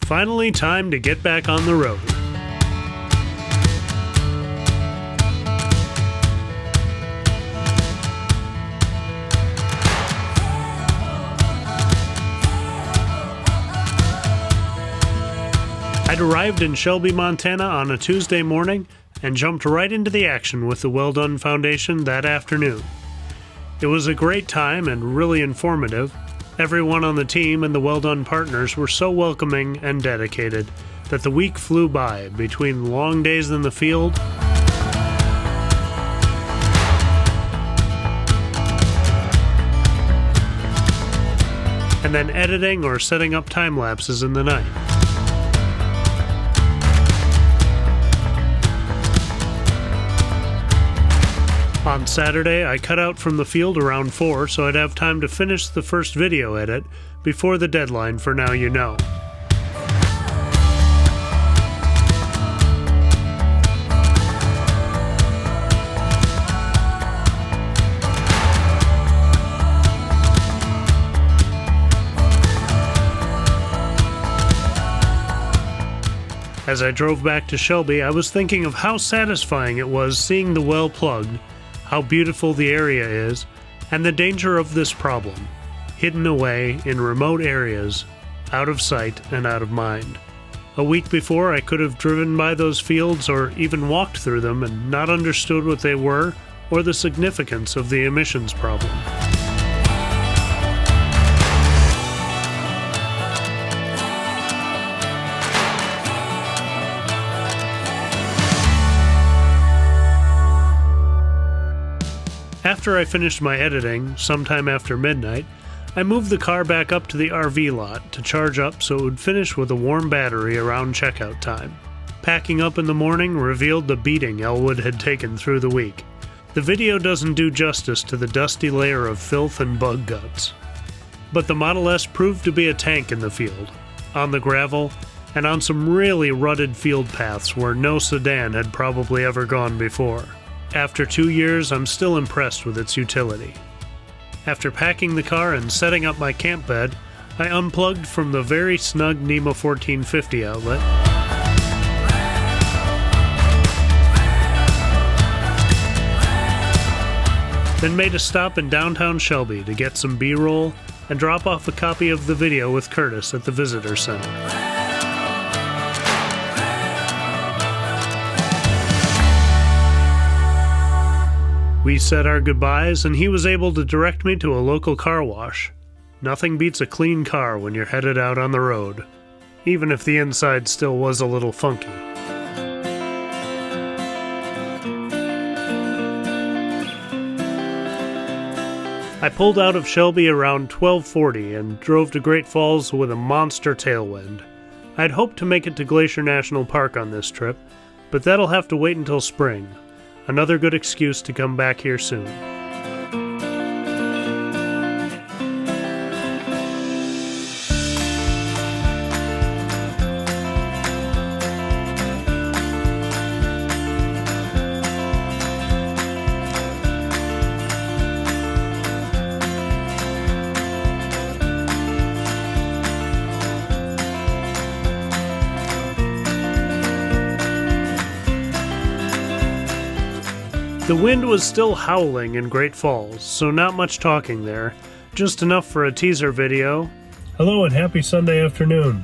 Finally time to get back on the road. I'd arrived in Shelby, Montana on a Tuesday morning and jumped right into the action with the Well Done Foundation that afternoon. It was a great time and really informative. Everyone on the team and the Well Done partners were so welcoming and dedicated that the week flew by between long days in the field and then editing or setting up time lapses in the night. On Saturday, I cut out from the field around 4 so I'd have time to finish the first video edit before the deadline for Now You Know. As I drove back to Shelby, I was thinking of how satisfying it was seeing the well plugged, how beautiful the area is, and the danger of this problem, hidden away in remote areas, out of sight and out of mind. A week before, I could have driven by those fields or even walked through them and not understood what they were or the significance of the emissions problem. After I finished my editing, sometime after midnight, I moved the car back up to the RV lot to charge up so it would finish with a warm battery around checkout time. Packing up in the morning revealed the beating Elwood had taken through the week. The video doesn't do justice to the dusty layer of filth and bug guts. But the Model S proved to be a tank in the field, on the gravel, and on some really rutted field paths where no sedan had probably ever gone before. After 2 years, I'm still impressed with its utility. After packing the car and setting up my camp bed, I unplugged from the very snug NEMA 1450 outlet, then made a stop in downtown Shelby to get some B-roll and drop off a copy of the video with Curtis at the Visitor Center. We said our goodbyes, and he was able to direct me to a local car wash. Nothing beats a clean car when you're headed out on the road, even if the inside still was a little funky. I pulled out of Shelby around 12:40 and drove to Great Falls with a monster tailwind. I'd hoped to make it to Glacier National Park on this trip, but that'll have to wait until spring. Another good excuse to come back here soon. The wind was still howling in Great Falls, so not much talking there, just enough for a teaser video. Hello and happy Sunday afternoon.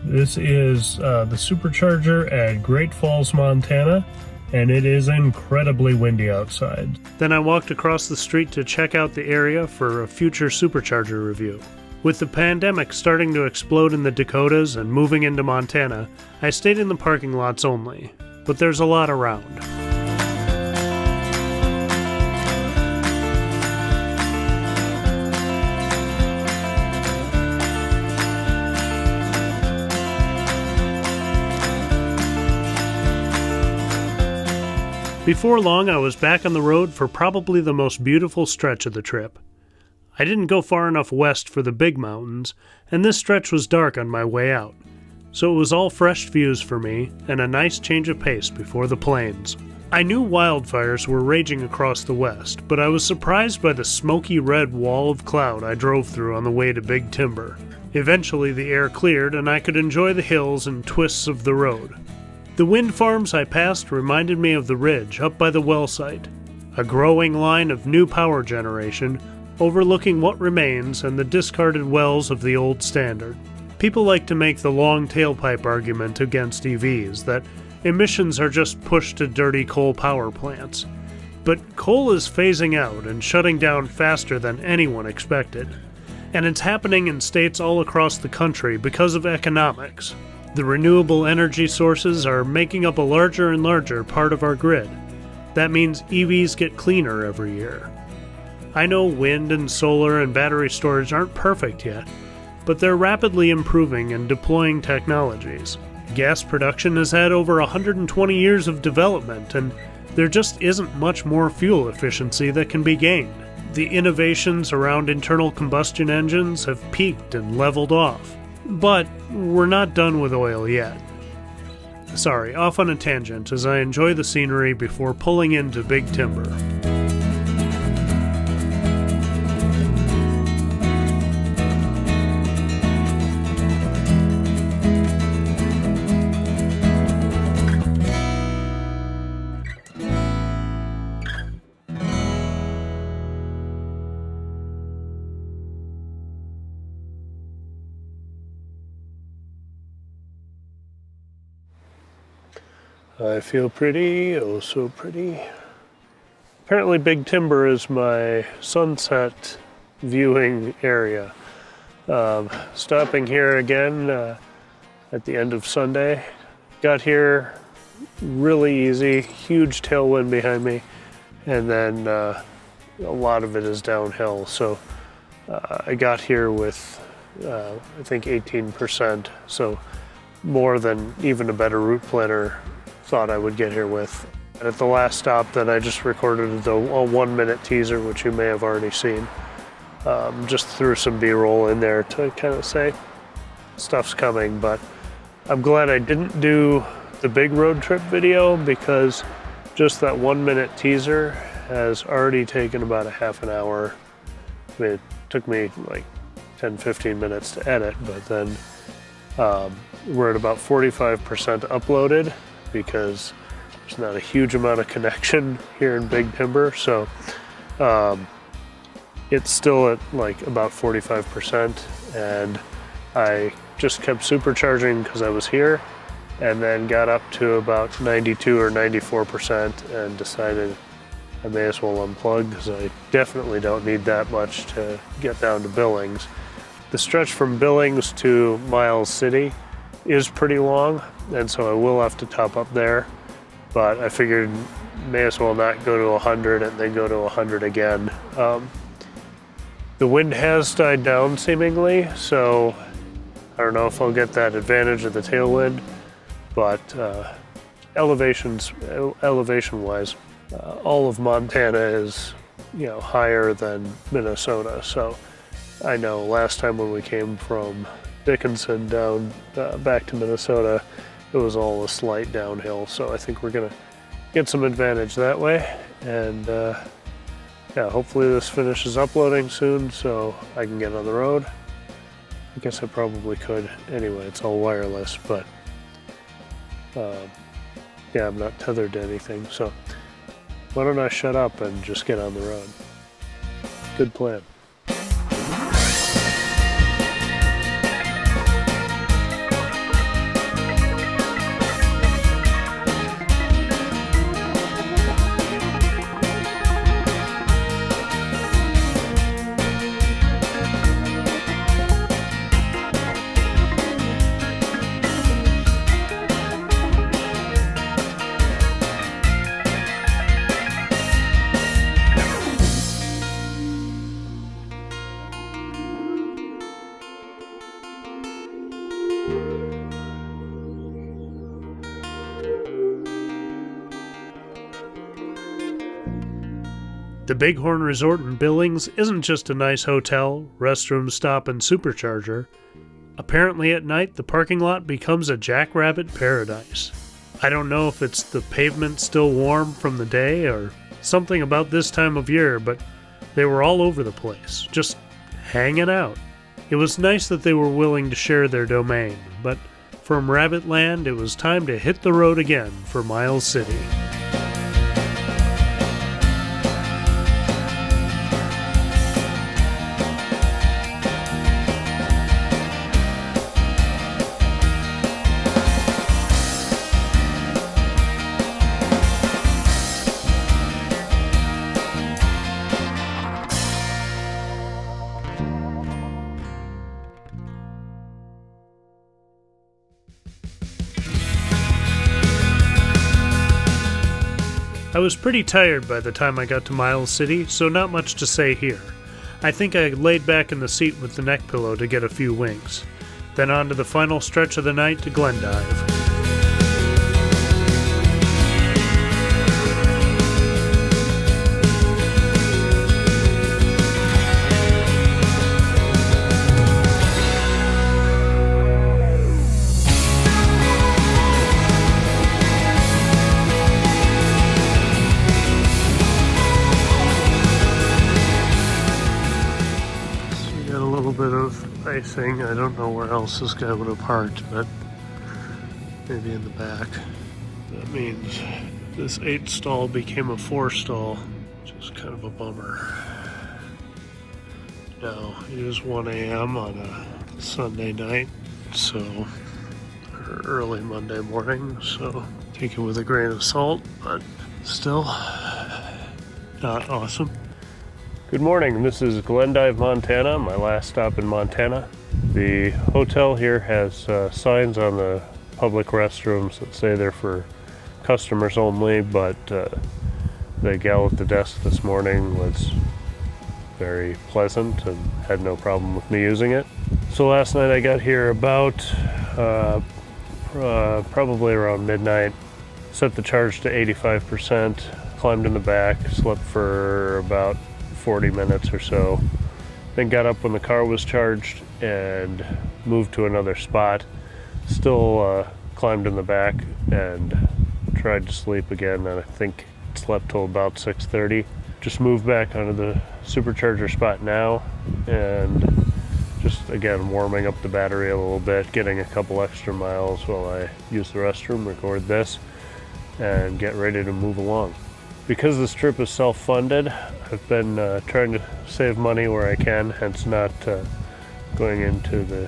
This is the Supercharger at Great Falls, Montana, and it is incredibly windy outside. Then I walked across the street to check out the area for a future Supercharger review. With the pandemic starting to explode in the Dakotas and moving into Montana, I stayed in the parking lots only, but there's a lot around. Before long, I was back on the road for probably the most beautiful stretch of the trip. I didn't go far enough west for the big mountains, and this stretch was dark on my way out, so it was all fresh views for me and a nice change of pace before the plains. I knew wildfires were raging across the west, but I was surprised by the smoky red wall of cloud I drove through on the way to Big Timber. Eventually the air cleared and I could enjoy the hills and twists of the road. The wind farms I passed reminded me of the ridge up by the well site, a growing line of new power generation overlooking what remains and the discarded wells of the old standard. People like to make the long tailpipe argument against EVs, that emissions are just pushed to dirty coal power plants. But coal is phasing out and shutting down faster than anyone expected. And it's happening in states all across the country because of economics. The renewable energy sources are making up a larger and larger part of our grid. That means EVs get cleaner every year. I know wind and solar and battery storage aren't perfect yet, but they're rapidly improving and deploying technologies. Gas production has had over 120 years of development, and there just isn't much more fuel efficiency that can be gained. The innovations around internal combustion engines have peaked and leveled off. But we're not done with oil yet. Sorry, off on a tangent as I enjoy the scenery before pulling into Big Timber. I feel pretty, oh so pretty. Apparently Big Timber is my sunset viewing area. Stopping here again at the end of Sunday. Got here really easy, huge tailwind behind me, and then a lot of it is downhill. So I got here with I think 18%, so more than even a better route planner thought I would get here with. And at the last stop then I just recorded a 1-minute teaser, which you may have already seen. Just threw some B-roll in there to kind of say stuff's coming, but I'm glad I didn't do the big road trip video because just that 1-minute teaser has already taken about a half an hour. I mean, it took me like 10-15 minutes to edit, but then we're at about 45% uploaded because there's not a huge amount of connection here in Big Timber, so it's still at like about 45%, and I just kept supercharging because I was here, and then got up to about 92 or 94% and decided I may as well unplug because I definitely don't need that much to get down to Billings. The stretch from Billings to Miles City is pretty long, and so I will have to top up there, but I figured may as well not go to 100 and then go to 100 again. The wind has died down seemingly, so I don't know if I'll get that advantage of the tailwind, but elevation-wise, all of Montana is, higher than Minnesota. So I know last time when we came from Dickinson down back to Minnesota, it was all a slight downhill. So I think we're gonna get some advantage that way, and yeah, hopefully this finishes uploading soon so I can get on the road. I guess I probably could anyway, it's all wireless, but yeah, I'm not tethered to anything, so why don't I shut up and just get on the road? Good plan. The Bighorn Resort in Billings isn't just a nice hotel, restroom stop, and supercharger. Apparently at night, the parking lot becomes a jackrabbit paradise. I don't know if it's the pavement still warm from the day or something about this time of year, but they were all over the place, just hanging out. It was nice that they were willing to share their domain, but from Rabbit Land, it was time to hit the road again for Miles City. I was pretty tired by the time I got to Miles City, so not much to say here. I think I laid back in the seat with the neck pillow to get a few winks. Then on to the final stretch of the night to Glendive. Icing. I don't know where else this guy would have parked, but maybe in the back. That means this 8 stall became a 4 stall, which is kind of a bummer. Now, it is 1 a.m. on a Sunday night, so or early Monday morning, so take it with a grain of salt, but still not awesome. Good morning, this is Glendive, Montana, my last stop in Montana. The hotel here has signs on the public restrooms that say they're for customers only, but the gal at the desk this morning was very pleasant and had no problem with me using it. So last night I got here about probably around midnight, set the charge to 85%, climbed in the back, slept for about 40 minutes or so, then got up when the car was charged and moved to another spot. Still climbed in the back and tried to sleep again, and I think slept till about 6:30. Just moved back onto the supercharger spot now and just again warming up the battery a little bit, getting a couple extra miles while I use the restroom, record this, and get ready to move along. Because this trip is self-funded, I've been trying to save money where I can, hence not going into the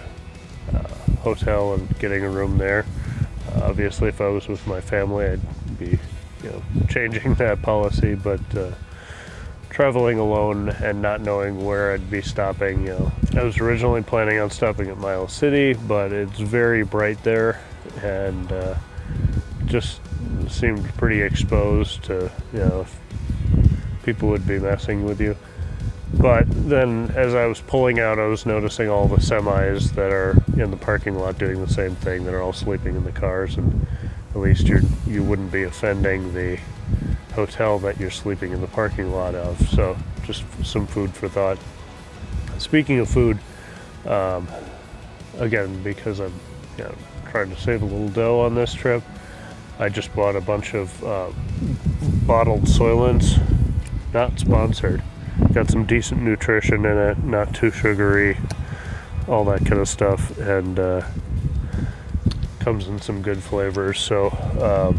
hotel and getting a room there. Obviously, if I was with my family, I'd be, changing that policy. But traveling alone and not knowing where I'd be stopping, I was originally planning on stopping at Miles City, but it's very bright there, and just seemed pretty exposed to, if people would be messing with you. But then as I was pulling out, I was noticing all the semis that are in the parking lot doing the same thing, that are all sleeping in the cars, and at least you wouldn't be offending the hotel that you're sleeping in the parking lot of. So just some food for thought. Speaking of food, again, because I'm trying to save a little dough on this trip, I just bought a bunch of bottled Soylents, not sponsored. Got some decent nutrition in it, not too sugary, all that kind of stuff, and comes in some good flavors. So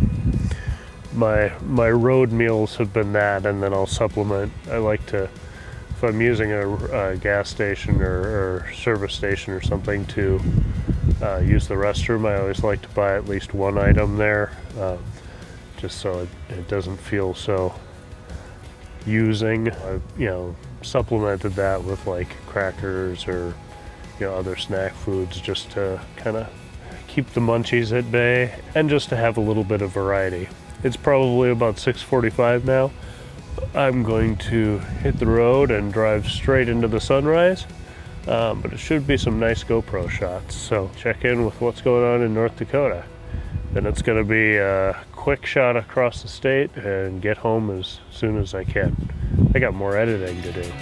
my road meals have been that, and then I'll supplement. I like to, if I'm using a gas station or service station or something to use the restroom, I always like to buy at least one item there, just so it doesn't feel so using. I've supplemented that with like crackers or other snack foods, just to kind of keep the munchies at bay and just to have a little bit of variety. It's probably about 6:45 now. I'm going to hit the road and drive straight into the sunrise. But it should be some nice GoPro shots, so check in with what's going on in North Dakota. Then it's going to be a quick shot across the state and get home as soon as I can. I got more editing to do.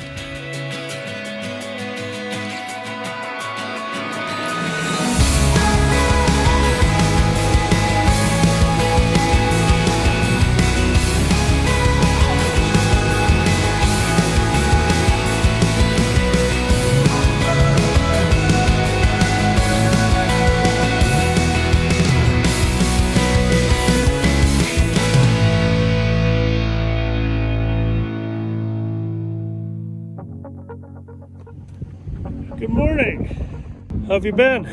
How have you been?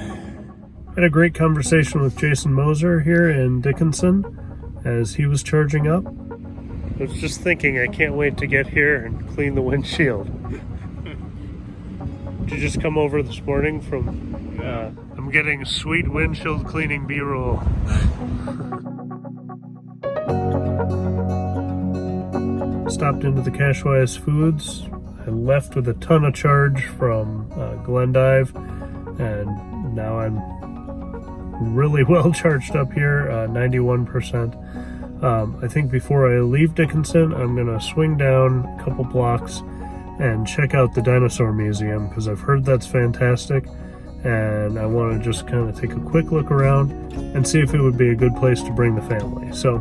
Had a great conversation with Jason Moser here in Dickinson as he was charging up. I was just thinking, I can't wait to get here and clean the windshield. Did you just come over this morning from... I'm getting sweet windshield cleaning B-roll. Stopped into the Cashwise Foods. I left with a ton of charge from Glendive, and now I'm really well charged up here, 91%. I think before I leave Dickinson, I'm going to swing down a couple blocks and check out the Dinosaur Museum, because I've heard that's fantastic, and I want to just kind of take a quick look around and see if it would be a good place to bring the family. So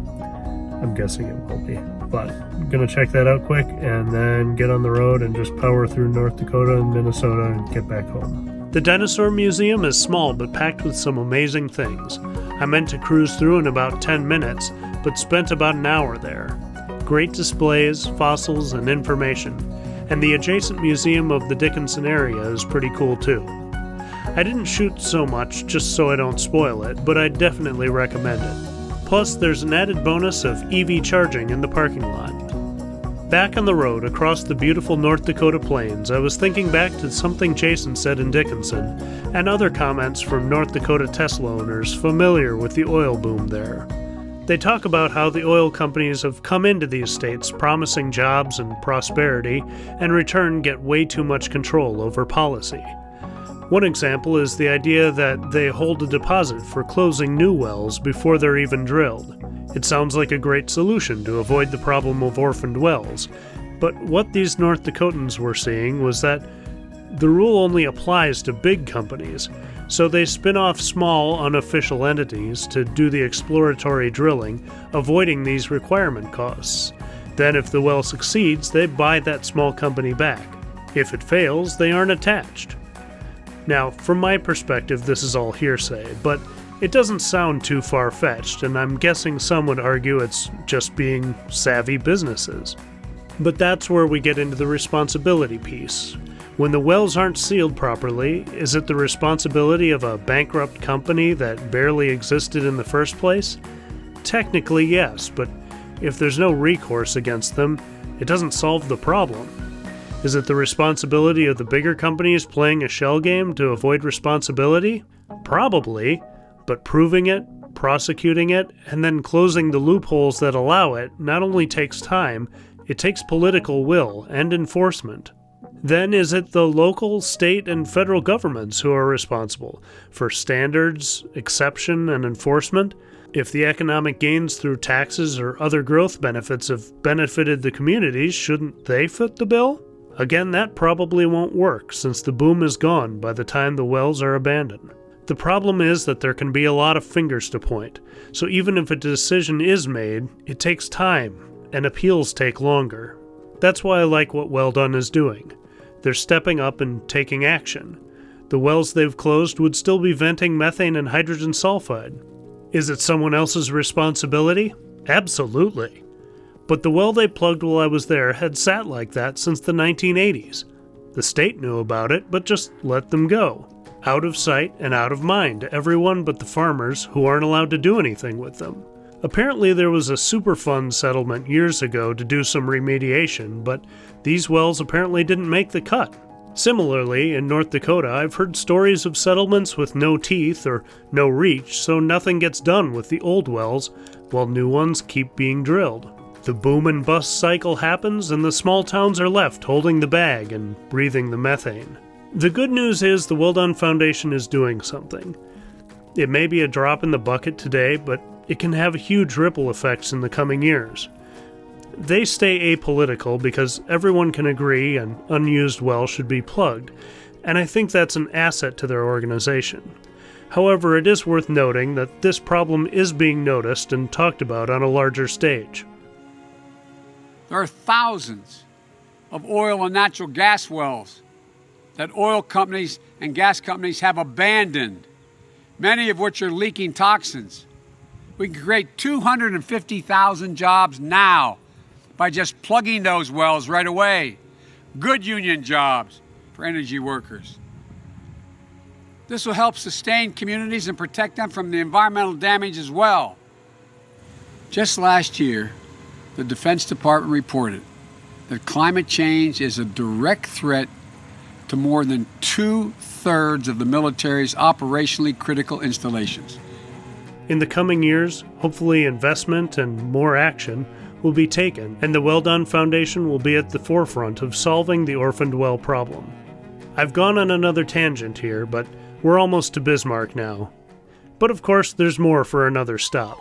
I'm guessing it will be, but I'm going to check that out quick and then get on the road and just power through North Dakota and Minnesota and get back home. The Dinosaur Museum is small but packed with some amazing things. I meant to cruise through in about 10 minutes, but spent about an hour there. Great displays, fossils, and information. And the adjacent museum of the Dickinson area is pretty cool too. I didn't shoot so much just so I don't spoil it, but I'd definitely recommend it. Plus, there's an added bonus of EV charging in the parking lot. Back on the road across the beautiful North Dakota plains, I was thinking back to something Jason said in Dickinson, and other comments from North Dakota Tesla owners familiar with the oil boom there. They talk about how the oil companies have come into these states promising jobs and prosperity, and in return get way too much control over policy. One example is the idea that they hold a deposit for closing new wells before they're even drilled. It sounds like a great solution to avoid the problem of orphaned wells, but what these North Dakotans were seeing was that the rule only applies to big companies, so they spin off small, unofficial entities to do the exploratory drilling, avoiding these requirement costs. Then if the well succeeds, they buy that small company back. If it fails, they aren't attached. Now, from my perspective, this is all hearsay, but it doesn't sound too far-fetched, and I'm guessing some would argue it's just being savvy businesses. But that's where we get into the responsibility piece. When the wells aren't sealed properly, is it the responsibility of a bankrupt company that barely existed in the first place? Technically, yes, but if there's no recourse against them, it doesn't solve the problem. Is it the responsibility of the bigger companies playing a shell game to avoid responsibility? Probably, but proving it, prosecuting it, and then closing the loopholes that allow it not only takes time, it takes political will and enforcement. Then is it the local, state, and federal governments who are responsible for standards, exception, and enforcement? If the economic gains through taxes or other growth benefits have benefited the communities, shouldn't they foot the bill? Again, that probably won't work, since the boom is gone by the time the wells are abandoned. The problem is that there can be a lot of fingers to point, so even if a decision is made, it takes time, and appeals take longer. That's why I like what Well Done is doing. They're stepping up and taking action. The wells they've closed would still be venting methane and hydrogen sulfide. Is it someone else's responsibility? Absolutely. But the well they plugged while I was there had sat like that since the 1980s. The state knew about it, but just let them go. Out of sight and out of mind to everyone but the farmers who aren't allowed to do anything with them. Apparently there was a Superfund settlement years ago to do some remediation, but these wells apparently didn't make the cut. Similarly, in North Dakota, I've heard stories of settlements with no teeth or no reach, so nothing gets done with the old wells, while new ones keep being drilled. The boom and bust cycle happens, and the small towns are left holding the bag and breathing the methane. The good news is the Well Done Foundation is doing something. It may be a drop in the bucket today, but it can have huge ripple effects in the coming years. They stay apolitical because everyone can agree an unused well should be plugged, and I think that's an asset to their organization. However, it is worth noting that this problem is being noticed and talked about on a larger stage. There are thousands of oil and natural gas wells that oil companies and gas companies have abandoned, many of which are leaking toxins. We can create 250,000 jobs now by just plugging those wells right away. Good union jobs for energy workers. This will help sustain communities and protect them from the environmental damage as well. Just last year, the Defense Department reported that climate change is a direct threat to more than 2/3 of the military's operationally critical installations. In the coming years, hopefully investment and more action will be taken, and the Well Done Foundation will be at the forefront of solving the orphaned well problem. I've gone on another tangent here, but we're almost to Bismarck now. But of course, there's more for another stop.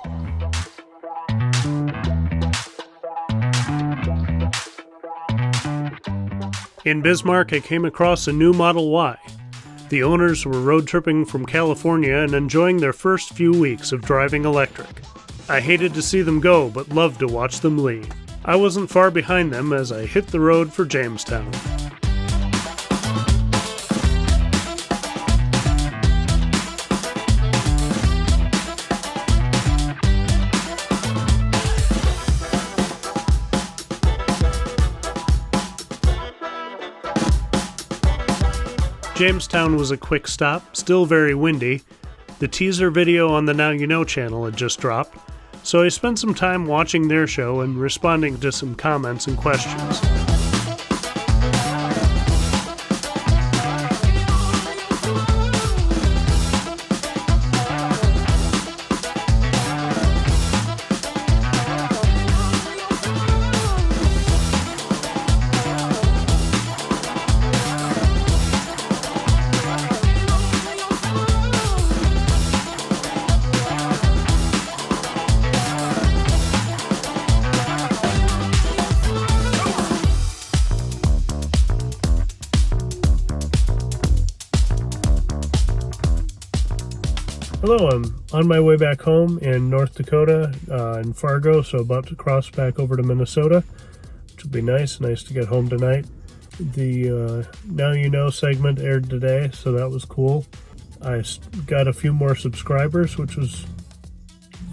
In Bismarck, I came across a new Model Y. The owners were road tripping from California and enjoying their first few weeks of driving electric. I hated to see them go, but loved to watch them leave. I wasn't far behind them as I hit the road for Jamestown. Jamestown was a quick stop, still very windy. The teaser video on the Now You Know channel had just dropped, so I spent some time watching their show and responding to some comments and questions. Hello, I'm on my way back home in North Dakota, in Fargo, so about to cross back over to Minnesota, which will be nice to get home tonight. The Now You Know segment aired today, so that was cool. I got a few more subscribers, which was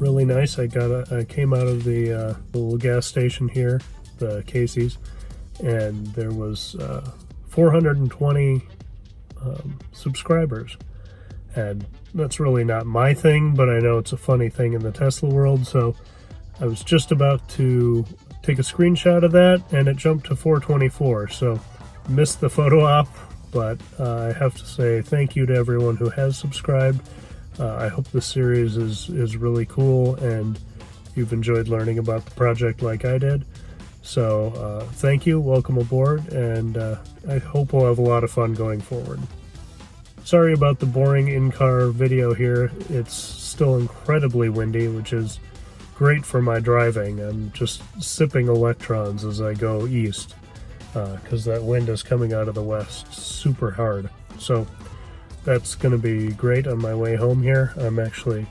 really nice. I came out of the little gas station here, the Casey's, and there was 420 subscribers. And that's really not my thing, but I know it's a funny thing in the Tesla world, so I was just about to take a screenshot of that, and it jumped to 424, so missed the photo op, but I have to say thank you to everyone who has subscribed. I hope this series is really cool, and you've enjoyed learning about the project like I did. So thank you, welcome aboard, and I hope we'll have a lot of fun going forward. Sorry about the boring in-car video here. It's still incredibly windy, which is great for my driving. I'm just sipping electrons as I go east, because that wind is coming out of the west super hard. So that's going to be great on my way home here. I'm actually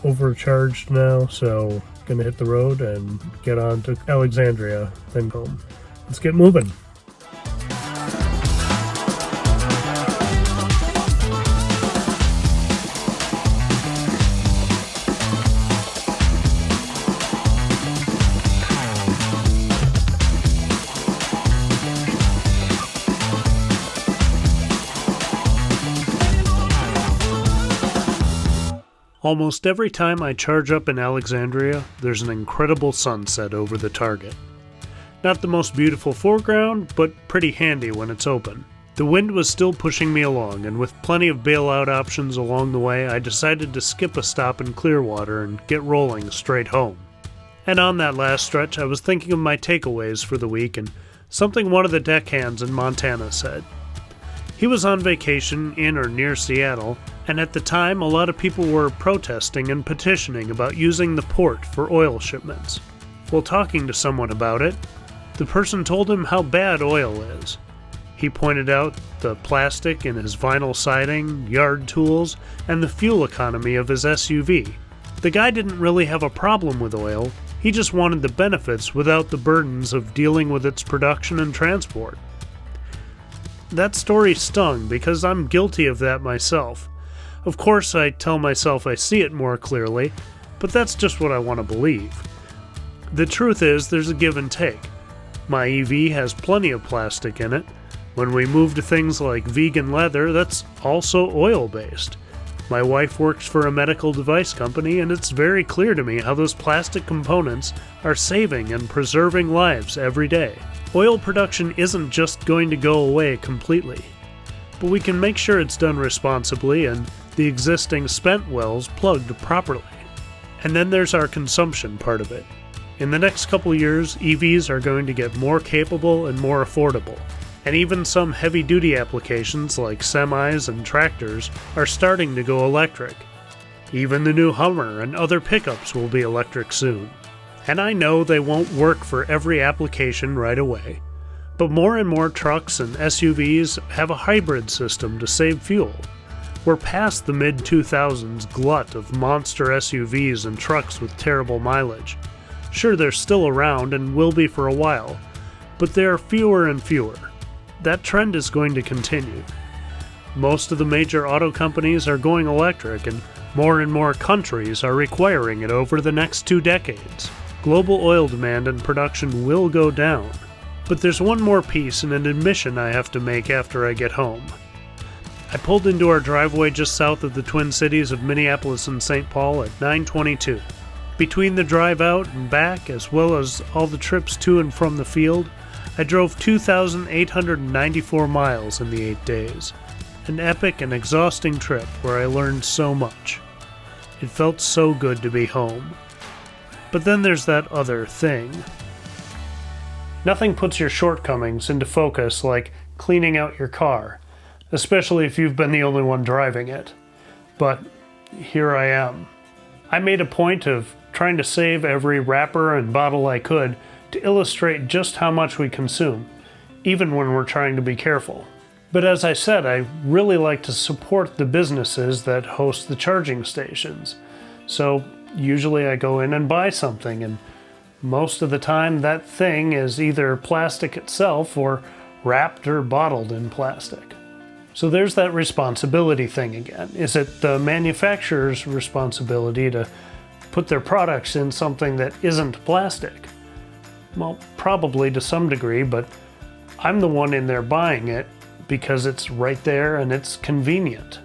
overcharged now, so going to hit the road and get on to Alexandria, then home. Let's get moving. Almost every time I charge up in Alexandria, there's an incredible sunset over the target. Not the most beautiful foreground, but pretty handy when it's open. The wind was still pushing me along, and with plenty of bailout options along the way, I decided to skip a stop in Clearwater and get rolling straight home. And on that last stretch, I was thinking of my takeaways for the week and something one of the deckhands in Montana said. He was on vacation in or near Seattle, and at the time a lot of people were protesting and petitioning about using the port for oil shipments. While talking to someone about it, the person told him how bad oil is. He pointed out the plastic in his vinyl siding, yard tools, and the fuel economy of his SUV. The guy didn't really have a problem with oil, he just wanted the benefits without the burdens of dealing with its production and transport. That story stung because I'm guilty of that myself. Of course, I tell myself I see it more clearly, but that's just what I want to believe. The truth is, there's a give and take. My EV has plenty of plastic in it. When we move to things like vegan leather, that's also oil-based. My wife works for a medical device company, and it's very clear to me how those plastic components are saving and preserving lives every day. Oil production isn't just going to go away completely, but we can make sure it's done responsibly and the existing spent wells plugged properly. And then there's our consumption part of it. In the next couple years, EVs are going to get more capable and more affordable. And even some heavy-duty applications like semis and tractors are starting to go electric. Even the new Hummer and other pickups will be electric soon. And I know they won't work for every application right away, but more and more trucks and SUVs have a hybrid system to save fuel. We're past the mid-2000s glut of monster SUVs and trucks with terrible mileage. Sure, they're still around and will be for a while, but there are fewer and fewer. That trend is going to continue. Most of the major auto companies are going electric, and more countries are requiring it over the next 2 decades. Global oil demand and production will go down. But there's one more piece and an admission I have to make after I get home. I pulled into our driveway just south of the Twin Cities of Minneapolis and St. Paul at 9:22. Between the drive out and back, as well as all the trips to and from the field, I drove 2,894 miles in the 8 days. An epic and exhausting trip where I learned so much. It felt so good to be home. But then there's that other thing. Nothing puts your shortcomings into focus like cleaning out your car, especially if you've been the only one driving it. But here I am. I made a point of trying to save every wrapper and bottle I could to illustrate just how much we consume, even when we're trying to be careful. But as I said, I really like to support the businesses that host the charging stations. So usually I go in and buy something, and most of the time that thing is either plastic itself or wrapped or bottled in plastic. So there's that responsibility thing again. Is it the manufacturer's responsibility to put their products in something that isn't plastic? Well, probably to some degree, but I'm the one in there buying it because it's right there and it's convenient.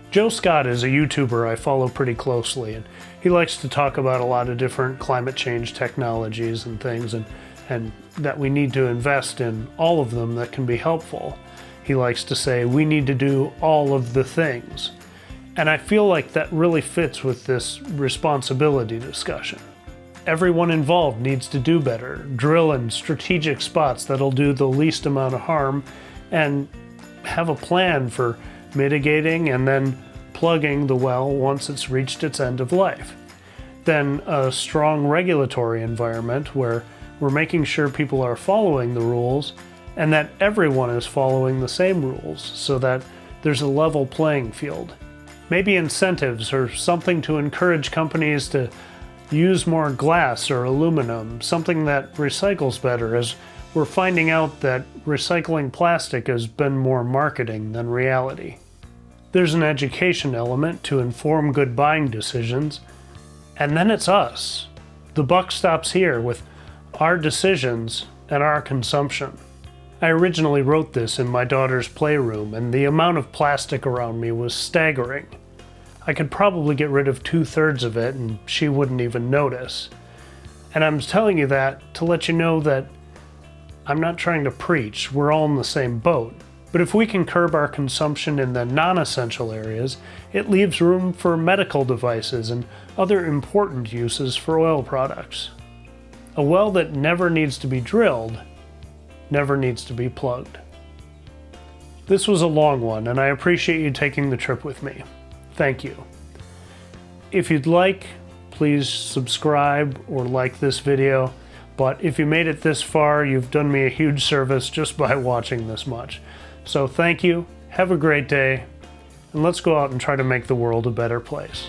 Joe Scott is a YouTuber I follow pretty closely, and he likes to talk about a lot of different climate change technologies and things, and that we need to invest in all of them that can be helpful. He likes to say we need to do all of the things. And I feel like that really fits with this responsibility discussion. Everyone involved needs to do better, drill in strategic spots that'll do the least amount of harm, and have a plan for mitigating and then plugging the well once it's reached its end of life. Then a strong regulatory environment where we're making sure people are following the rules and that everyone is following the same rules so that there's a level playing field. Maybe incentives or something to encourage companies to use more glass or aluminum, something that recycles better, as we're finding out that recycling plastic has been more marketing than reality. There's an education element to inform good buying decisions, and then it's us. The buck stops here with our decisions and our consumption. I originally wrote this in my daughter's playroom, and the amount of plastic around me was staggering. I could probably get rid of 2/3 of it and she wouldn't even notice. And I'm telling you that to let you know that I'm not trying to preach, we're all in the same boat. But if we can curb our consumption in the non-essential areas, it leaves room for medical devices and other important uses for oil products. A well that never needs to be drilled never needs to be plugged. This was a long one, and I appreciate you taking the trip with me. Thank you. If you'd like, please subscribe or like this video, but if you made it this far, you've done me a huge service just by watching this much. So thank you, have a great day, and let's go out and try to make the world a better place.